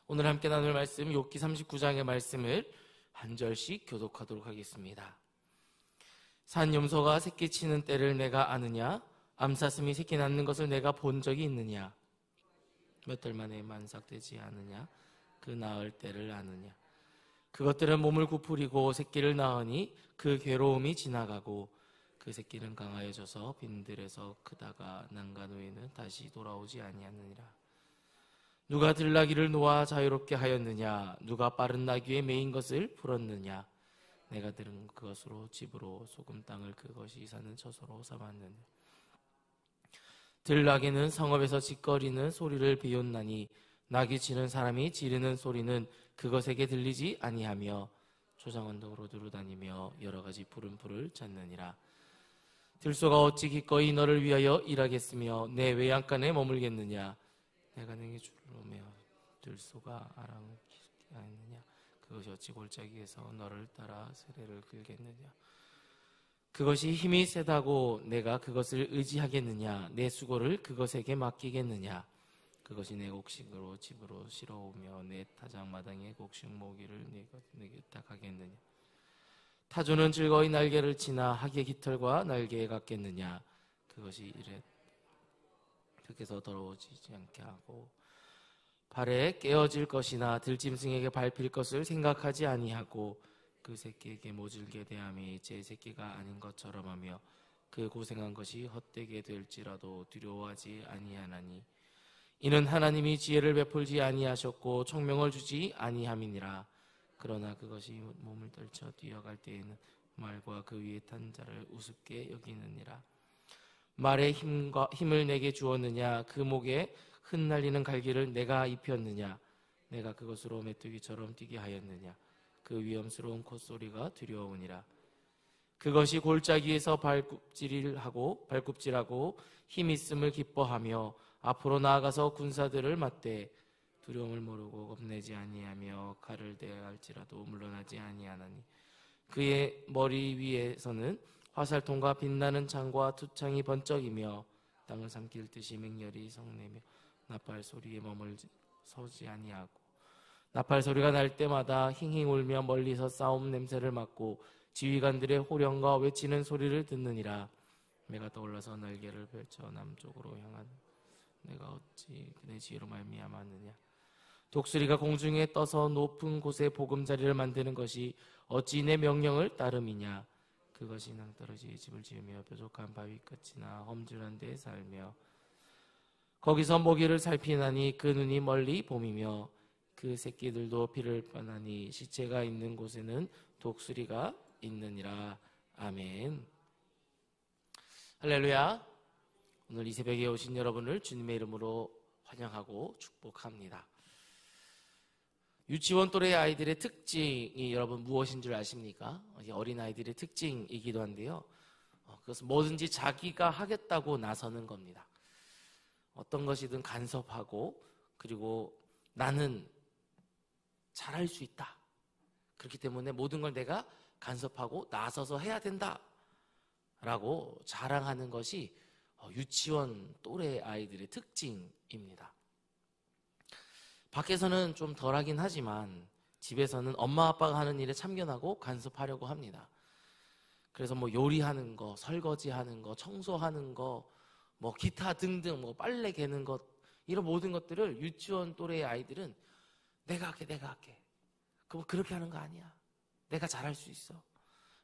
오늘 함께 나눌 말씀 욥기 39장의 말씀을 한 절씩 교독하도록 하겠습니다. 산염소가 새끼 치는 때를 내가 아느냐? 암사슴이 새끼 낳는 것을 내가 본 적이 있느냐? 몇 달 만에 만삭되지 않으냐? 그 낳을 때를 아느냐? 그것들은 몸을 구부리고 새끼를 낳으니 그 괴로움이 지나가고 그 새끼는 강하여져서 빈들에서 크다가 난간 후에는 다시 돌아오지 아니하느니라. 누가 들나귀를 놓아 자유롭게 하였느냐? 누가 빠른 나귀에 매인 것을 풀었느냐? 내가 들은 그것으로 집으로 소금 땅을 그것이 사는 처소로 삼았느냐? 들나귀는 성읍에서 짓거리는 소리를 비웃나니 나귀 치는 사람이 지르는 소리는 그것에게 들리지 아니하며 초장 언덕으로 두루다니며 여러 가지 푸른 풀을 찾느니라. 들소가 어찌 기꺼이 너를 위하여 일하겠으며 내 외양간에 머물겠느냐? 내가 내게 줄을 놓으며 들소가 아랑을 하였느냐? 그것이 어찌 골짜기에서 너를 따라 세례를 긁겠느냐? 그것이 힘이 세다고 내가 그것을 의지하겠느냐? 내 수고를 그것에게 맡기겠느냐? 그것이 내 곡식으로 집으로 실어오며 내 타작마당에 곡식 모기를 내게 딱 하겠느냐? 타조는 즐거이 날개를 치나 학의 깃털과 날개에 같겠느냐? 그것이 이래 흙에서 더러워지지 않게 하고 발에 깨어질 것이나 들짐승에게 밟힐 것을 생각하지 아니하고 그 새끼에게 모질게 대함이 제 새끼가 아닌 것처럼 하며 그 고생한 것이 헛되게 될지라도 두려워하지 아니하나니 이는 하나님이 지혜를 베풀지 아니하셨고 총명을 주지 아니함이니라. 그러나 그것이 몸을 떨쳐 뛰어갈 때에는 말과 그 위에 탄 자를 우습게 여기느니라. 말에 힘을 내게 주었느냐? 그 목에 흩날리는 갈기를 내가 입혔느냐? 내가 그것으로 메뚜기처럼 뛰게 하였느냐? 그 위험스러운 콧소리가 두려우니라. 그것이 골짜기에서 발굽질하고 힘 있음을 기뻐하며 앞으로 나아가서 군사들을 맞대 두려움을 모르고 겁내지 아니하며 칼을 대할지라도 물러나지 아니하나니 그의 머리 위에서는 화살통과 빛나는 창과 투창이 번쩍이며 땅을 삼킬 듯이 맹렬히 성내며 나팔 소리에 서지 아니하고 나팔 소리가 날 때마다 힝힝 울며 멀리서 싸움 냄새를 맡고 지휘관들의 호령과 외치는 소리를 듣느니라. 내가 떠올라서 날개를 펼쳐 남쪽으로 향한 내가 어찌 그의 지혜로 말미암았느냐? 독수리가 공중에 떠서 높은 곳에 보금자리를 만드는 것이 어찌 내 명령을 따름이냐? 그것이 낭떠러지에 집을 지으며 뾰족한 바위 끝이나 험준한 데에 살며 거기서 모기를 살피나니 그 눈이 멀리 봄이며 그 새끼들도 피를 뻔하니 시체가 있는 곳에는 독수리가 있느니라. 아멘. 할렐루야. 오늘 이 새벽에 오신 여러분을 주님의 이름으로 환영하고 축복합니다. 유치원 또래 아이들의 특징이 여러분 무엇인 줄 아십니까? 어린아이들의 특징이기도 한데요. 그것은 뭐든지 자기가 하겠다고 나서는 겁니다. 어떤 것이든 간섭하고 그리고 나는 잘할 수 있다. 그렇기 때문에 모든 걸 내가 간섭하고 나서서 해야 된다. 라고 자랑하는 것이 유치원 또래 아이들의 특징입니다. 밖에서는 좀 덜하긴 하지만 집에서는 엄마 아빠가 하는 일에 참견하고 간섭하려고 합니다. 그래서 요리하는 거, 설거지하는 거, 청소하는 거, 기타 등등 빨래 개는 것 이런 모든 것들을 유치원 또래의 아이들은 내가 할게. 그럼 그렇게 하는 거 아니야. 내가 잘할 수 있어.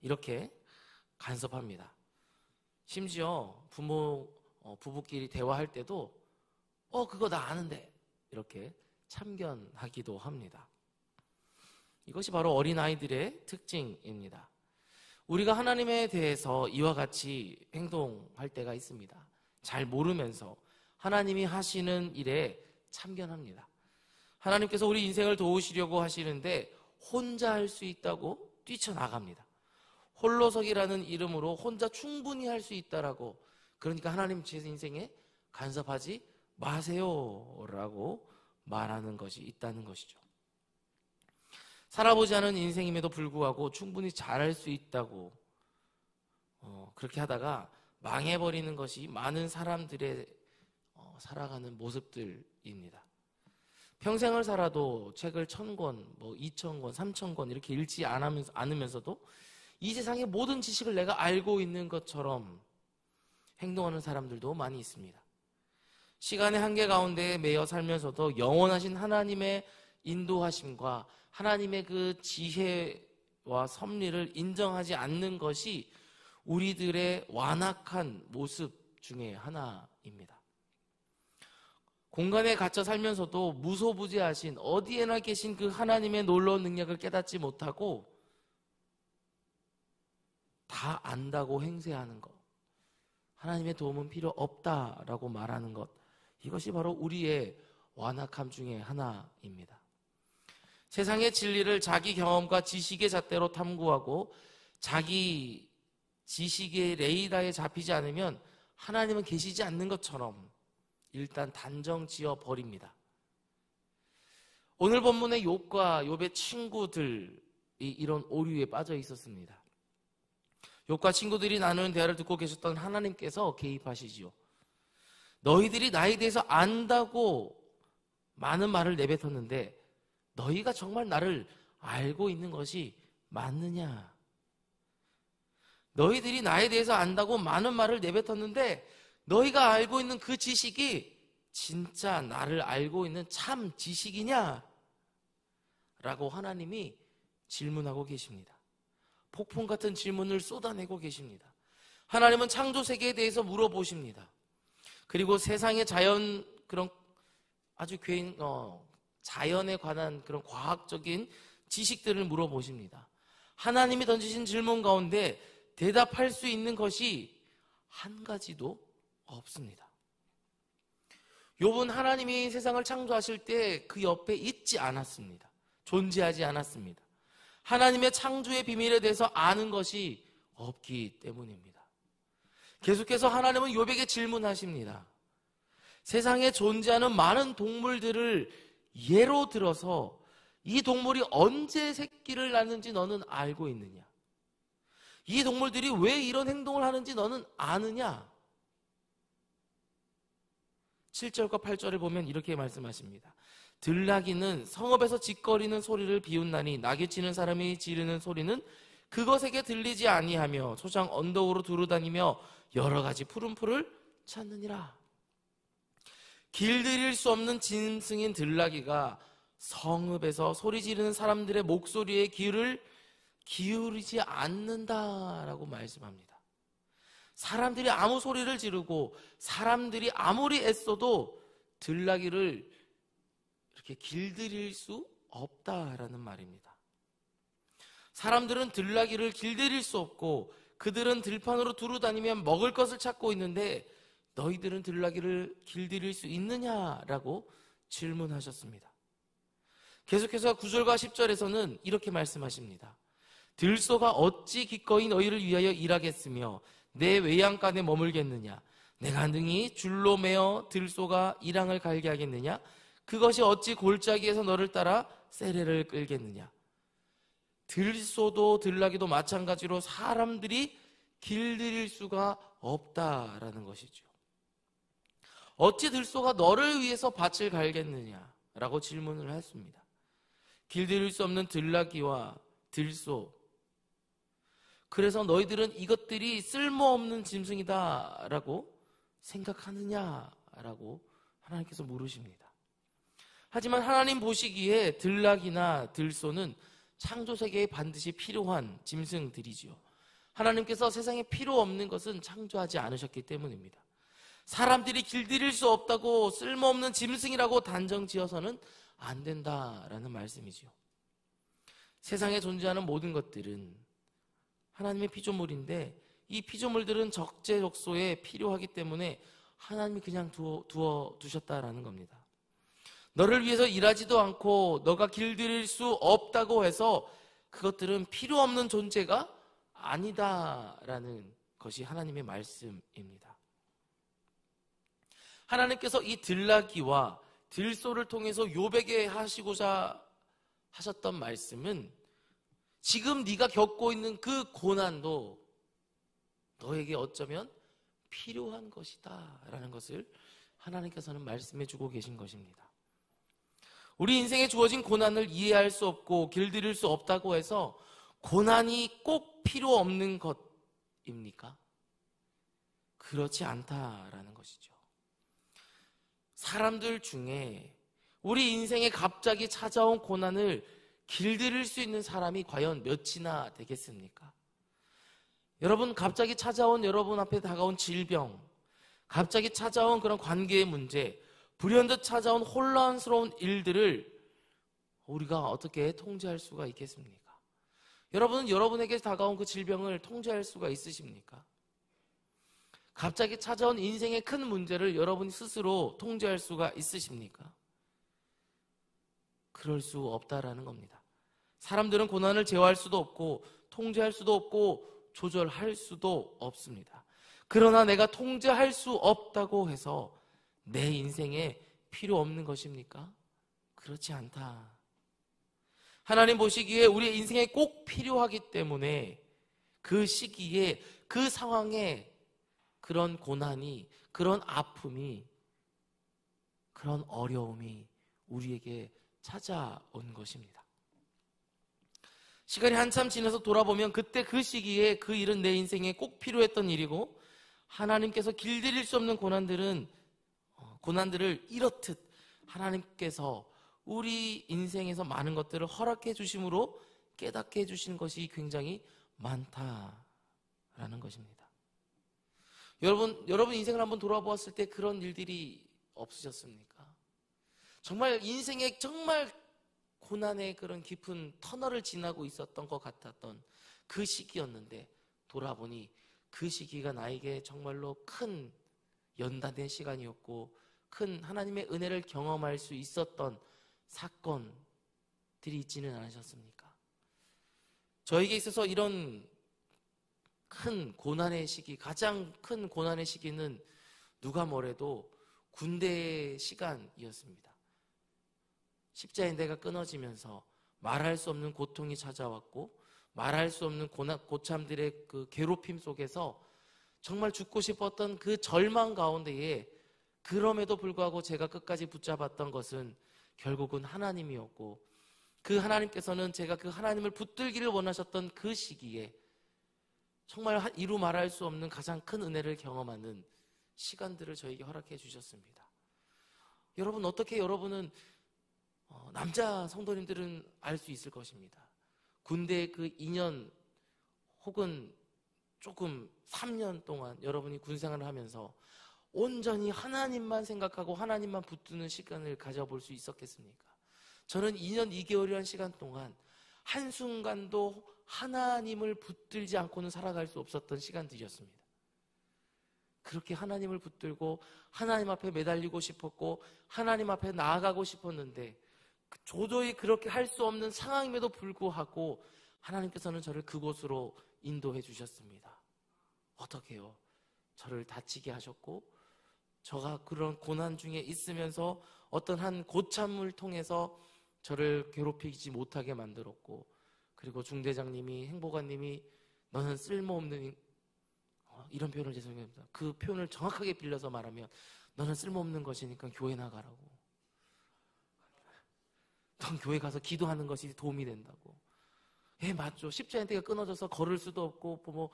이렇게 간섭합니다. 심지어 부부끼리 대화할 때도 그거 나 아는데 이렇게 참견하기도 합니다. 이것이 바로 어린아이들의 특징입니다. 우리가 하나님에 대해서 이와 같이 행동할 때가 있습니다. 잘 모르면서 하나님이 하시는 일에 참견합니다. 하나님께서 우리 인생을 도우시려고 하시는데 혼자 할 수 있다고 뛰쳐나갑니다. 홀로서기라는 이름으로 혼자 충분히 할 수 있다라고, 그러니까 하나님 제 인생에 간섭하지 마세요라고 말하는 것이 있다는 것이죠. 살아보지 않은 인생임에도 불구하고 충분히 잘할 수 있다고 그렇게 하다가 망해버리는 것이 많은 사람들의 살아가는 모습들입니다. 평생을 살아도 책을 1000권, 2000권, 3000권 이렇게 읽지 않으면서도 이 세상의 모든 지식을 내가 알고 있는 것처럼 행동하는 사람들도 많이 있습니다. 시간의 한계 가운데 매여 살면서도 영원하신 하나님의 인도하심과 하나님의 그 지혜와 섭리를 인정하지 않는 것이 우리들의 완악한 모습 중에 하나입니다. 공간에 갇혀 살면서도 무소부재하신 어디에나 계신 그 하나님의 놀라운 능력을 깨닫지 못하고 다 안다고 행세하는 것, 하나님의 도움은 필요 없다라고 말하는 것, 이것이 바로 우리의 완악함 중에 하나입니다. 세상의 진리를 자기 경험과 지식의 잣대로 탐구하고 자기 지식의 레이더에 잡히지 않으면 하나님은 계시지 않는 것처럼 일단 단정 지어 버립니다. 오늘 본문의 욥과 욥의 친구들이 이런 오류에 빠져 있었습니다. 욥과 친구들이 나누는 대화를 듣고 계셨던 하나님께서 개입하시지요. 너희들이 나에 대해서 안다고 많은 말을 내뱉었는데 너희가 정말 나를 알고 있는 것이 맞느냐? 너희들이 나에 대해서 안다고 많은 말을 내뱉었는데 너희가 알고 있는 그 지식이 진짜 나를 알고 있는 참 지식이냐? 라고 하나님이 질문하고 계십니다. 폭풍 같은 질문을 쏟아내고 계십니다. 하나님은 창조 세계에 대해서 물어보십니다. 그리고 세상의 자연, 그런 아주 자연에 관한 그런 과학적인 지식들을 물어보십니다. 하나님이 던지신 질문 가운데 대답할 수 있는 것이 한 가지도 없습니다. 욥은 하나님이 세상을 창조하실 때 그 옆에 있지 않았습니다. 존재하지 않았습니다. 하나님의 창조의 비밀에 대해서 아는 것이 없기 때문입니다. 계속해서 하나님은 욥에게 질문하십니다. 세상에 존재하는 많은 동물들을 예로 들어서 이 동물이 언제 새끼를 낳는지 너는 알고 있느냐? 이 동물들이 왜 이런 행동을 하는지 너는 아느냐? 7절과 8절을 보면 이렇게 말씀하십니다. 들나귀는 성읍에서 짖거리는 소리를 비웃나니 낙이 치는 사람이 지르는 소리는 그것에게 들리지 아니하며 초장 언덕으로 두루다니며 여러 가지 푸른 풀을 찾느니라. 길들일 수 없는 짐승인 들나귀가 성읍에서 소리 지르는 사람들의 목소리에 귀를 기울이지 않는다라고 말씀합니다. 사람들이 아무 소리를 지르고 사람들이 아무리 애써도 들나귀를 이렇게 길들일 수 없다라는 말입니다. 사람들은 들나귀를 길들일 수 없고 그들은 들판으로 두루다니며 먹을 것을 찾고 있는데 너희들은 들나귀를 길들일 수 있느냐라고 질문하셨습니다. 계속해서 9절과 10절에서는 이렇게 말씀하십니다. 들소가 어찌 기꺼이 너희를 위하여 일하겠으며 내 외양간에 머물겠느냐? 내가 능히 줄로 매어 들소가 이랑을 갈게 하겠느냐? 그것이 어찌 골짜기에서 너를 따라 세례를 끌겠느냐? 들소도 들나귀도 마찬가지로 사람들이 길들일 수가 없다라는 것이죠. 어찌 들소가 너를 위해서 밭을 갈겠느냐라고 질문을 했습니다. 길들일 수 없는 들나귀와 들소, 그래서 너희들은 이것들이 쓸모없는 짐승이다라고 생각하느냐라고 하나님께서 물으십니다. 하지만 하나님 보시기에 들나귀나 들소는 창조세계에 반드시 필요한 짐승들이지요. 하나님께서 세상에 필요 없는 것은 창조하지 않으셨기 때문입니다. 사람들이 길들일 수 없다고 쓸모없는 짐승이라고 단정 지어서는 안 된다라는 말씀이지요. 세상에 존재하는 모든 것들은 하나님의 피조물인데 이 피조물들은 적재적소에 필요하기 때문에 하나님이 그냥 두셨다라는 겁니다. 너를 위해서 일하지도 않고 너가 길들일 수 없다고 해서 그것들은 필요 없는 존재가 아니다라는 것이 하나님의 말씀입니다. 하나님께서 이 들나귀와 들소를 통해서 욥에게 하시고자 하셨던 말씀은 지금 네가 겪고 있는 그 고난도 너에게 어쩌면 필요한 것이다 라는 것을 하나님께서는 말씀해 주고 계신 것입니다. 우리 인생에 주어진 고난을 이해할 수 없고 길들일 수 없다고 해서 고난이 꼭 필요 없는 것입니까? 그렇지 않다라는 것이죠. 사람들 중에 우리 인생에 갑자기 찾아온 고난을 길들일 수 있는 사람이 과연 몇이나 되겠습니까? 여러분, 갑자기 찾아온 여러분 앞에 다가온 질병, 갑자기 찾아온 그런 관계의 문제, 불현듯 찾아온 혼란스러운 일들을 우리가 어떻게 통제할 수가 있겠습니까? 여러분은 여러분에게 다가온 그 질병을 통제할 수가 있으십니까? 갑자기 찾아온 인생의 큰 문제를 여러분이 스스로 통제할 수가 있으십니까? 그럴 수 없다라는 겁니다. 사람들은 고난을 제어할 수도 없고 통제할 수도 없고 조절할 수도 없습니다. 그러나 내가 통제할 수 없다고 해서 내 인생에 필요 없는 것입니까? 그렇지 않다. 하나님 보시기에 우리 인생에 꼭 필요하기 때문에 그 시기에 그 상황에 그런 고난이, 그런 아픔이, 그런 어려움이 우리에게 찾아온 것입니다. 시간이 한참 지나서 돌아보면 그때 그 시기에 그 일은 내 인생에 꼭 필요했던 일이고 하나님께서 길들일 수 없는 고난들을 이렇듯 하나님께서 우리 인생에서 많은 것들을 허락해 주심으로 깨닫게 해주신 것이 굉장히 많다라는 것입니다. 여러분 인생을 한번 돌아보았을 때 그런 일들이 없으셨습니까? 정말 인생에 정말 고난의 그런 깊은 터널을 지나고 있었던 것 같았던 그 시기였는데 돌아보니 그 시기가 나에게 정말로 큰 연단된 시간이었고 큰 하나님의 은혜를 경험할 수 있었던 사건들이 있지는 않으셨습니까? 저에게 있어서 이런 큰 고난의 시기, 가장 큰 고난의 시기는 누가 뭐래도 군대 시간이었습니다. 십자인대가 끊어지면서 말할 수 없는 고통이 찾아왔고 말할 수 없는 고참들의 그 괴롭힘 속에서 정말 죽고 싶었던 그 절망 가운데에 그럼에도 불구하고 제가 끝까지 붙잡았던 것은 결국은 하나님이었고 그 하나님께서는 제가 그 하나님을 붙들기를 원하셨던 그 시기에 정말 이루 말할 수 없는 가장 큰 은혜를 경험하는 시간들을 저에게 허락해 주셨습니다. 여러분, 어떻게 여러분은 남자 성도님들은 알 수 있을 것입니다. 군대 그 2년 혹은 조금 3년 동안 여러분이 군생활을 하면서 온전히 하나님만 생각하고 하나님만 붙드는 시간을 가져볼 수 있었겠습니까? 저는 2년 2개월이라는 시간 동안 한순간도 하나님을 붙들지 않고는 살아갈 수 없었던 시간들이었습니다. 그렇게 하나님을 붙들고 하나님 앞에 매달리고 싶었고 하나님 앞에 나아가고 싶었는데 도저히 그렇게 할 수 없는 상황임에도 불구하고 하나님께서는 저를 그곳으로 인도해 주셨습니다. 어떻게요? 저를 다치게 하셨고 저가 그런 고난 중에 있으면서 어떤 한 고참을 통해서 저를 괴롭히지 못하게 만들었고 그리고 중대장님이 행보관님이 너는 쓸모없는 이런 표현을 죄송합니다. 그 표현을 정확하게 빌려서 말하면 너는 쓸모없는 것이니까 교회 나가라고. 넌 교회 가서 기도하는 것이 도움이 된다고. 예, 맞죠. 십자인대가 끊어져서 걸을 수도 없고 뭐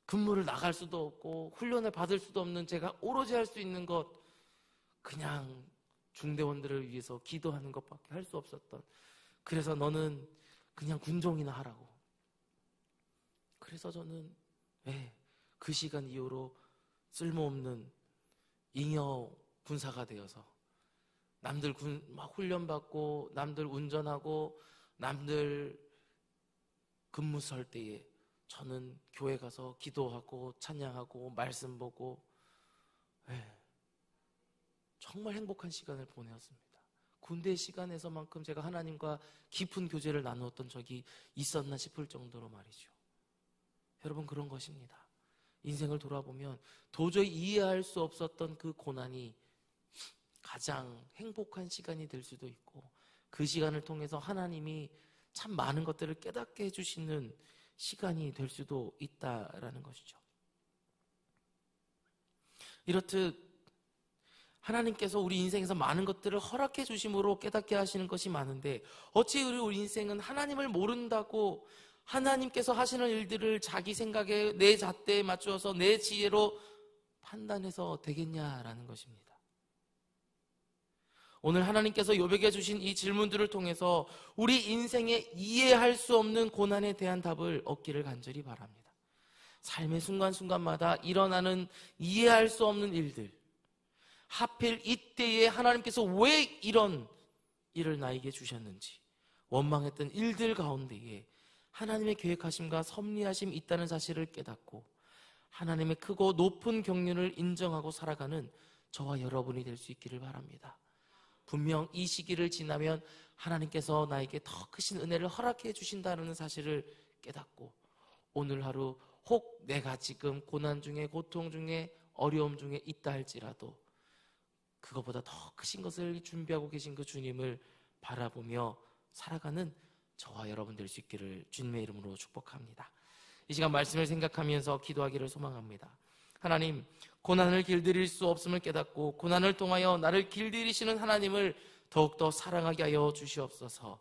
근무를 나갈 수도 없고 훈련을 받을 수도 없는 제가 오로지 할 수 있는 것 그냥 중대원들을 위해서 기도하는 것밖에 할 수 없었던 그래서 너는 그냥 군종이나 하라고. 그래서 저는 그 시간 이후로 쓸모없는 잉여 군사가 되어서 남들 막 훈련받고 남들 운전하고 남들 근무 설 때에 저는 교회 가서 기도하고 찬양하고 말씀 보고 정말 행복한 시간을 보내었습니다. 군대 시간에서만큼 제가 하나님과 깊은 교제를 나누었던 적이 있었나 싶을 정도로 말이죠. 여러분, 그런 것입니다. 인생을 돌아보면 도저히 이해할 수 없었던 그 고난이 가장 행복한 시간이 될 수도 있고 그 시간을 통해서 하나님이 참 많은 것들을 깨닫게 해주시는 시간이 될 수도 있다라는 것이죠. 이렇듯 하나님께서 우리 인생에서 많은 것들을 허락해 주심으로 깨닫게 하시는 것이 많은데, 어찌 우리 인생은 하나님을 모른다고 하나님께서 하시는 일들을 자기 생각에, 내 잣대에 맞추어서 내 지혜로 판단해서 되겠냐라는 것입니다. 오늘 하나님께서 욥에게 주신 이 질문들을 통해서 우리 인생에 이해할 수 없는 고난에 대한 답을 얻기를 간절히 바랍니다. 삶의 순간순간마다 일어나는 이해할 수 없는 일들, 하필 이때에 하나님께서 왜 이런 일을 나에게 주셨는지, 원망했던 일들 가운데에 하나님의 계획하심과 섭리하심이 있다는 사실을 깨닫고 하나님의 크고 높은 경륜을 인정하고 살아가는 저와 여러분이 될 수 있기를 바랍니다. 분명 이 시기를 지나면 하나님께서 나에게 더 크신 은혜를 허락해 주신다는 사실을 깨닫고, 오늘 하루 혹 내가 지금 고난 중에, 고통 중에, 어려움 중에 있다 할지라도 그것보다 더 크신 것을 준비하고 계신 그 주님을 바라보며 살아가는 저와 여러분 될 수 있기를 주님의 이름으로 축복합니다. 이 시간 말씀을 생각하면서 기도하기를 소망합니다. 하나님, 고난을 길들일 수 없음을 깨닫고 고난을 통하여 나를 길들이시는 하나님을 더욱더 사랑하게 하여 주시옵소서.